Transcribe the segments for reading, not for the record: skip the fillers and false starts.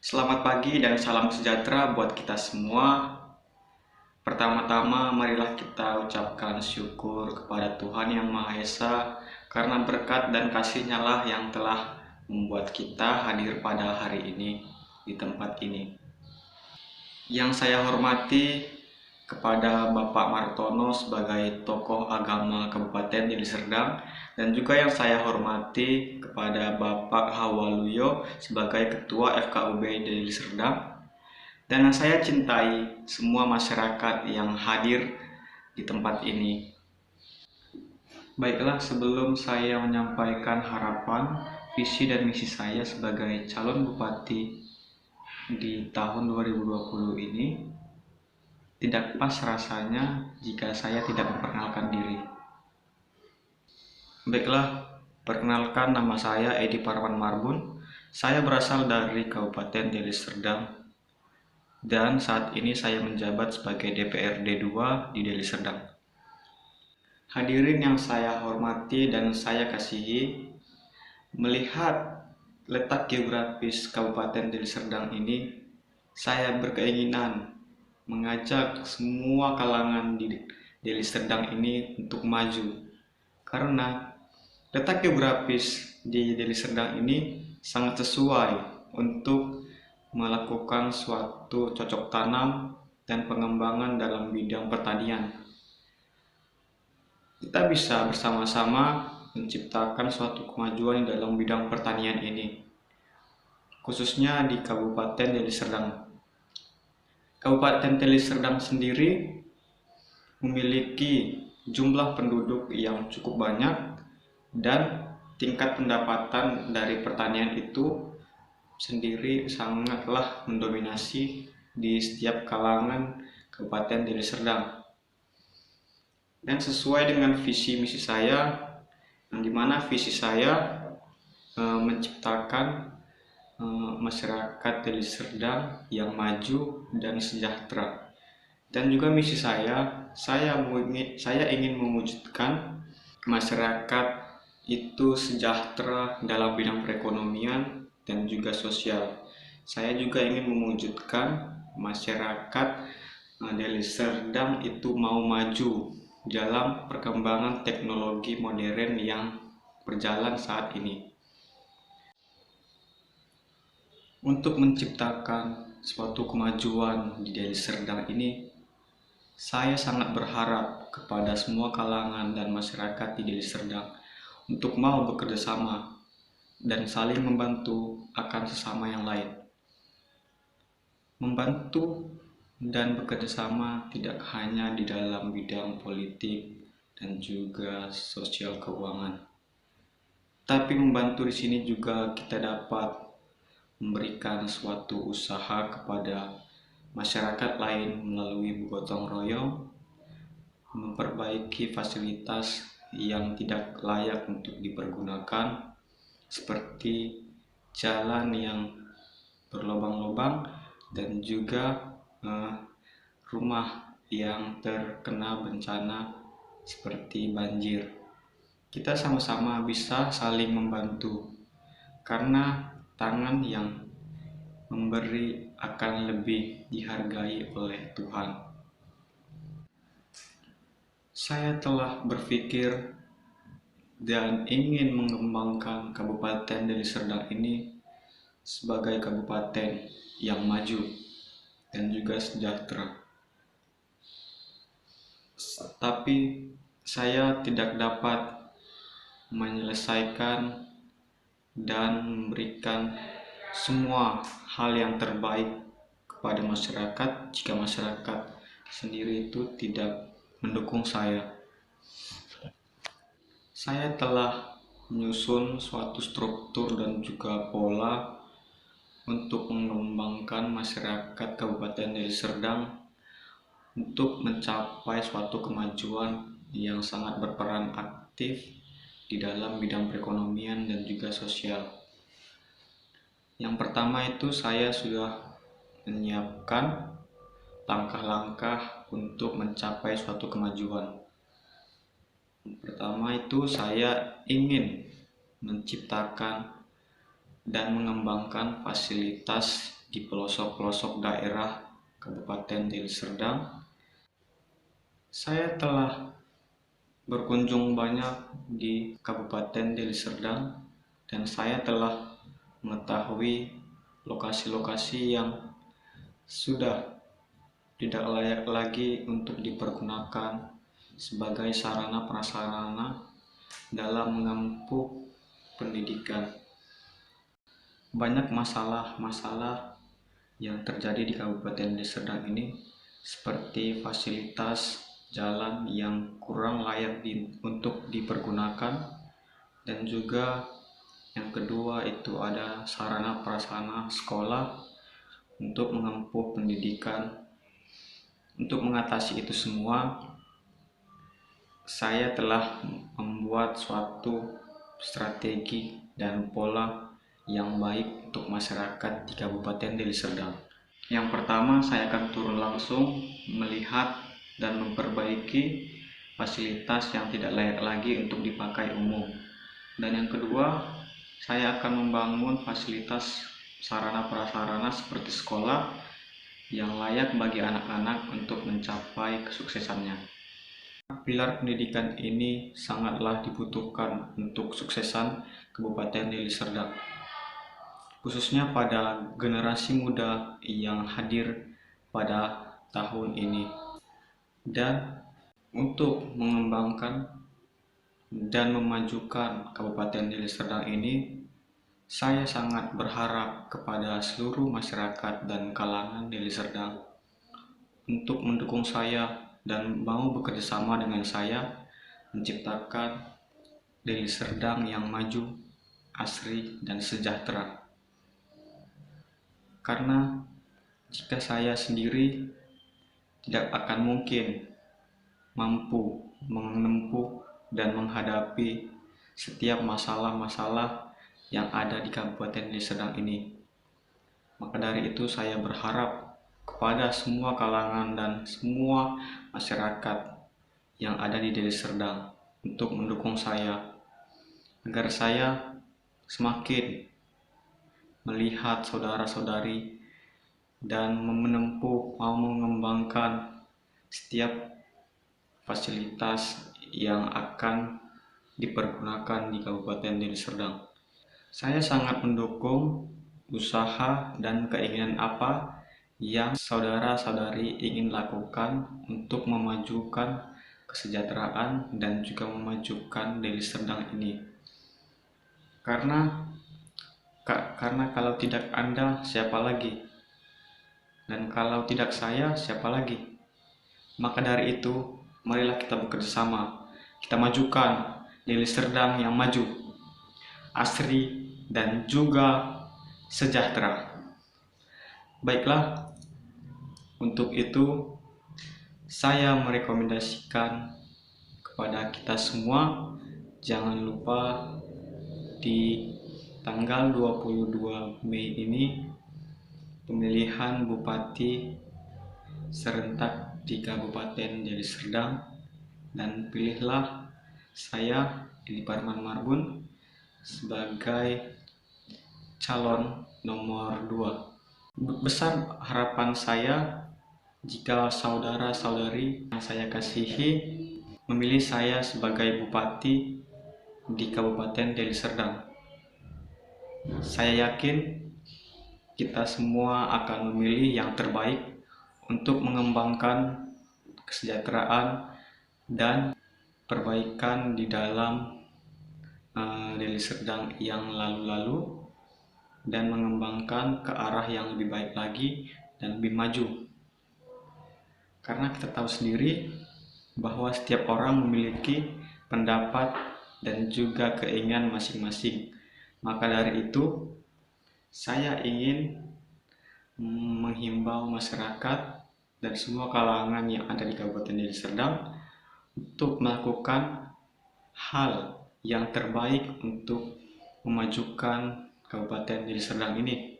Selamat pagi dan salam sejahtera buat kita semua. Pertama-tama, marilah kita ucapkan syukur kepada Tuhan Yang Maha Esa karena berkat dan kasih-Nya lah yang telah membuat kita hadir pada hari ini di tempat ini. Yang saya hormati kepada Bapak Martono sebagai tokoh agama Kabupaten Deli Serdang, dan juga yang saya hormati kepada Bapak Hawaluyo sebagai Ketua FKUB Deli Serdang, dan yang saya cintai semua masyarakat yang hadir di tempat ini. Baiklah, sebelum saya menyampaikan harapan, visi dan misi saya sebagai calon bupati di tahun 2020 ini, tidak pas rasanya jika saya tidak memperkenalkan diri. Baiklah, perkenalkan, nama saya Edi Parwan Marbun. Saya berasal dari Kabupaten Deli Serdang dan saat ini saya menjabat sebagai DPRD 2 di Deli Serdang. Hadirin yang saya hormati dan saya kasihi, melihat letak geografis Kabupaten Deli Serdang ini, saya berkeinginan mengajak semua kalangan di Deli Serdang ini untuk maju. Karena letak geografis di Deli Serdang ini sangat sesuai untuk melakukan suatu cocok tanam dan pengembangan dalam bidang pertanian. Kita bisa bersama-sama menciptakan suatu kemajuan dalam bidang pertanian ini, khususnya di Kabupaten Deli Serdang. Kabupaten Deli Serdang sendiri memiliki jumlah penduduk yang cukup banyak dan tingkat pendapatan dari pertanian itu sendiri sangatlah mendominasi di setiap kalangan Kabupaten Deli Serdang. Dan sesuai dengan visi misi saya, yang dimana visi saya menciptakan masyarakat Deli Serdang yang maju dan sejahtera. Dan juga misi saya ingin mewujudkan masyarakat itu sejahtera dalam bidang perekonomian dan juga sosial. Saya juga ingin mewujudkan masyarakat Deli Serdang itu mau maju dalam perkembangan teknologi modern yang berjalan saat ini. Untuk menciptakan suatu kemajuan di Deli Serdang ini, saya sangat berharap kepada semua kalangan dan masyarakat di Deli Serdang untuk mau bekerja sama dan saling membantu akan sesama yang lain. Membantu dan bekerja sama tidak hanya di dalam bidang politik dan juga sosial keuangan, tapi membantu di sini juga kita dapat memberikan suatu usaha kepada masyarakat lain melalui gotong royong, memperbaiki fasilitas yang tidak layak untuk dipergunakan, seperti jalan yang berlubang-lubang dan juga rumah yang terkena bencana seperti banjir. Kita sama-sama bisa saling membantu, karena tangan yang memberi akan lebih dihargai oleh Tuhan. Saya telah berpikir dan ingin mengembangkan Kabupaten Deli Serdang ini sebagai kabupaten yang maju dan juga sejahtera. Tapi saya tidak dapat menyelesaikan dan memberikan semua hal yang terbaik kepada masyarakat jika masyarakat sendiri itu tidak mendukung saya. Saya telah menyusun suatu struktur dan juga pola untuk mengembangkan masyarakat Kabupaten Deli Serdang untuk mencapai suatu kemajuan yang sangat berperan aktif di dalam bidang perekonomian dan juga sosial. Yang pertama itu saya sudah menyiapkan langkah-langkah untuk mencapai suatu kemajuan. Pertama itu saya ingin menciptakan dan mengembangkan fasilitas di pelosok-pelosok daerah Kabupaten Deli Serdang. Saya telah berkunjung banyak di Kabupaten Deli Serdang dan saya telah mengetahui lokasi-lokasi yang sudah tidak layak lagi untuk dipergunakan sebagai sarana prasarana dalam menempuh pendidikan. Banyak masalah-masalah yang terjadi di Kabupaten Deli Serdang ini, seperti fasilitas jalan yang kurang layak untuk dipergunakan, dan juga yang kedua itu ada sarana prasarana sekolah untuk menempuh pendidikan. Untuk mengatasi itu semua, saya telah membuat suatu strategi dan pola yang baik untuk masyarakat di Kabupaten Deli Serdang. Yang pertama, saya akan turun langsung melihat dan memperbaiki fasilitas yang tidak layak lagi untuk dipakai umum. Dan yang kedua, saya akan membangun fasilitas sarana prasarana seperti sekolah yang layak bagi anak-anak untuk mencapai kesuksesannya. Pilar pendidikan ini sangatlah dibutuhkan untuk kesuksesan Kabupaten Deli Serdang, khususnya pada generasi muda yang hadir pada tahun ini. Dan untuk mengembangkan dan memajukan Kabupaten Deli Serdang ini, saya sangat berharap kepada seluruh masyarakat dan kalangan Deli Serdang untuk mendukung saya dan mau bekerja sama dengan saya menciptakan Deli Serdang yang maju, asri, dan sejahtera. Karena jika saya sendiri tidak akan mungkin mampu menempuh dan menghadapi setiap masalah-masalah yang ada di Kabupaten Deli Serdang ini. Maka dari itu saya berharap kepada semua kalangan dan semua masyarakat yang ada di Deli Serdang untuk mendukung saya, agar saya semakin melihat saudara-saudari dan menempuh mau mengembangkan setiap fasilitas yang akan dipergunakan di Kabupaten Deli Serdang. Saya sangat mendukung usaha dan keinginan apa yang saudara-saudari ingin lakukan untuk memajukan kesejahteraan dan juga memajukan Deli Serdang ini. Karena kalau tidak Anda, siapa lagi? Dan kalau tidak saya, siapa lagi? Maka dari itu, marilah kita bekerja sama. Kita majukan Deli Serdang yang maju, asri, dan juga sejahtera. Baiklah, untuk itu saya merekomendasikan kepada kita semua, jangan lupa di tanggal 22 Mei ini pemilihan Bupati serentak di Kabupaten Deli Serdang, dan pilihlah saya, Edi Parman Marbun, sebagai calon nomor 2. Besar harapan saya jika saudara-saudari yang saya kasihi memilih saya sebagai Bupati di Kabupaten Deli Serdang. Saya yakin kita semua akan memilih yang terbaik untuk mengembangkan kesejahteraan dan perbaikan di dalam Deli Serdang yang lalu-lalu, dan mengembangkan ke arah yang lebih baik lagi dan lebih maju. Karena kita tahu sendiri bahwa setiap orang memiliki pendapat dan juga keinginan masing-masing. Maka dari itu, saya ingin menghimbau masyarakat dan semua kalangan yang ada di Kabupaten Deli Serdang untuk melakukan hal yang terbaik untuk memajukan Kabupaten Deli Serdang ini.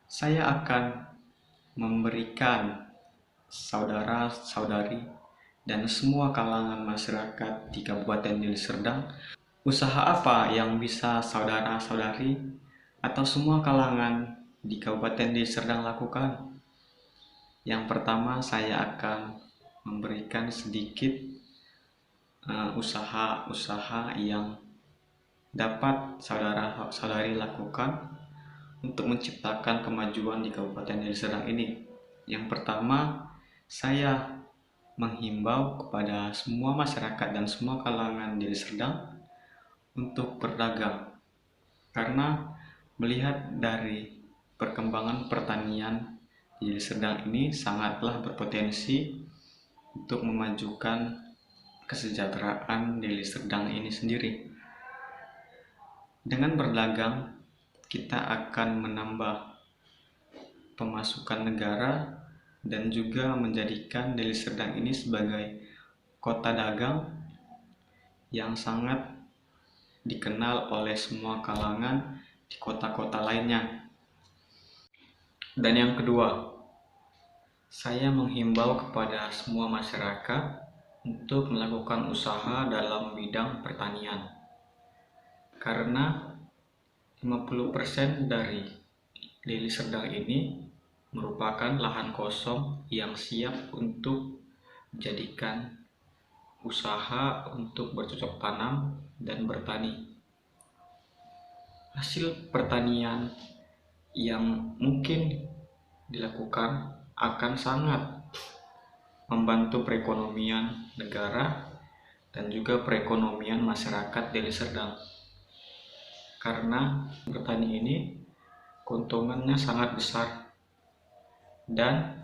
Saya akan memberikan saudara-saudari dan semua kalangan masyarakat di Kabupaten Deli Serdang usaha apa yang bisa saudara-saudari atau semua kalangan di Kabupaten Deli Serdang lakukan. Yang pertama, saya akan memberikan sedikit usaha-usaha yang dapat saudara-saudari lakukan untuk menciptakan kemajuan di Kabupaten Deli Serdang ini. Yang pertama, saya menghimbau kepada semua masyarakat dan semua kalangan Deli Serdang untuk berdagang, karena melihat dari perkembangan pertanian di Deli Serdang ini sangatlah berpotensi untuk memajukan kesejahteraan Deli Serdang ini sendiri. Dengan berdagang, kita akan menambah pemasukan negara dan juga menjadikan Deli Serdang ini sebagai kota dagang yang sangat dikenal oleh semua kalangan di kota-kota lainnya. Dan yang kedua, saya menghimbau kepada semua masyarakat untuk melakukan usaha dalam bidang pertanian, karena 50% dari Deli Serdang ini merupakan lahan kosong yang siap untuk dijadikan usaha untuk bercocok tanam dan bertani. Hasil pertanian yang mungkin dilakukan akan sangat membantu perekonomian negara dan juga perekonomian masyarakat Deli Serdang, karena bertani ini keuntungannya sangat besar dan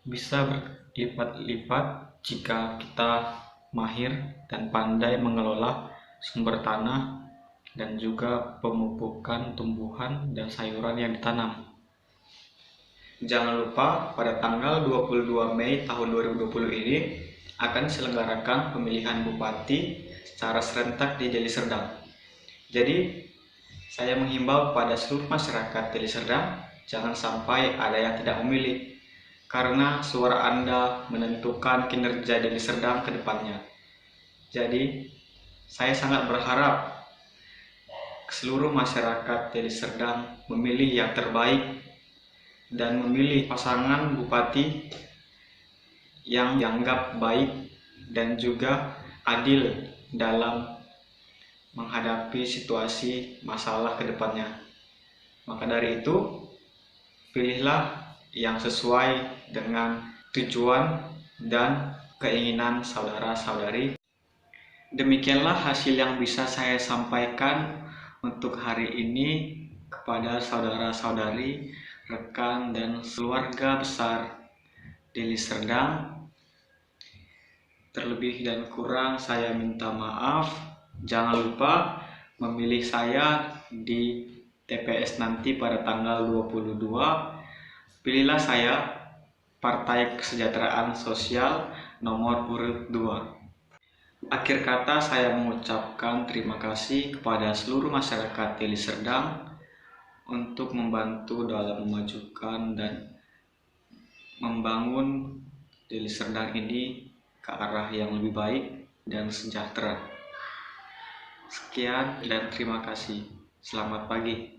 bisa berlipat-lipat jika kita mahir dan pandai mengelola sumber tanah dan juga pemupukan tumbuhan dan sayuran yang ditanam. Jangan lupa pada tanggal 22 Mei tahun 2020 ini akan diselenggarakan pemilihan bupati secara serentak di Deli Serdang. Jadi, saya menghimbau kepada seluruh masyarakat Deli Serdang, jangan sampai ada yang tidak memilih, karena suara Anda menentukan kinerja Deli Serdang ke depannya. Jadi, saya sangat berharap seluruh masyarakat Deli Serdang memilih yang terbaik dan memilih pasangan bupati yang dianggap baik dan juga adil dalam menghadapi situasi masalah ke depannya. Maka dari itu, pilihlah yang sesuai dengan tujuan dan keinginan saudara-saudari. Demikianlah hasil yang bisa saya sampaikan untuk hari ini kepada saudara-saudari, rekan dan keluarga besar Deli Serdang. Terlebih dan kurang saya minta maaf. Jangan lupa memilih saya di TPS nanti pada tanggal 22. Pilihlah saya, Partai Kesejahteraan Sosial nomor urut 2. Akhir kata, saya mengucapkan terima kasih kepada seluruh masyarakat Deli Serdang untuk membantu dalam memajukan dan membangun Deli Serdang ini ke arah yang lebih baik dan sejahtera. Sekian dan terima kasih. Selamat pagi.